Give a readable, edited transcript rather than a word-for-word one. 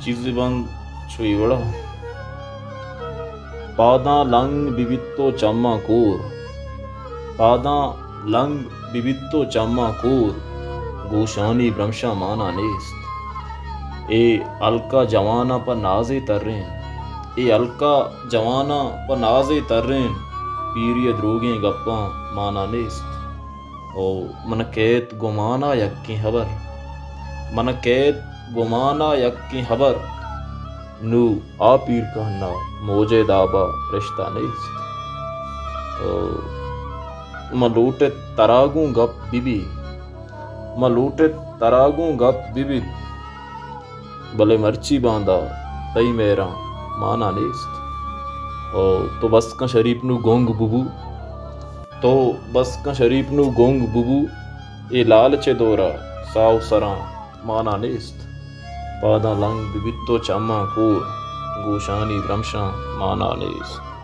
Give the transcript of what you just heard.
Ciziban Chuivada Pada Lang Bibitto Chamma Kur Pada Lang Bibitto Chamma Kur Goshani Bramsha Mana Nest ए अलका जवाना पर नाजे तर्रें ए अलका जवाना पर नाजे तर्रें पीरिय द्रोगे गप्पा माना नेस्त ओ मन कैत गुमाना यक्की हबर मन कैत गुमाना यक्की हबर नू आ पीर कहना मोजे दाबा रिश्ता नेस्त मलूटे तरागू गप बिबी मलूटे तरागू गप बिबी भले मर्ची बांधा तई मेरा माना नेस्त तो बस का शरीफ नु गोंग बुबू तो बस का शरीफ नु गोंग बुबू ए लालचे दोरा साव सरा माना नेस्त पादा लंग बिबित्तो चम्मा कोर गोशानी ब्रह्मशा माना नेस्त।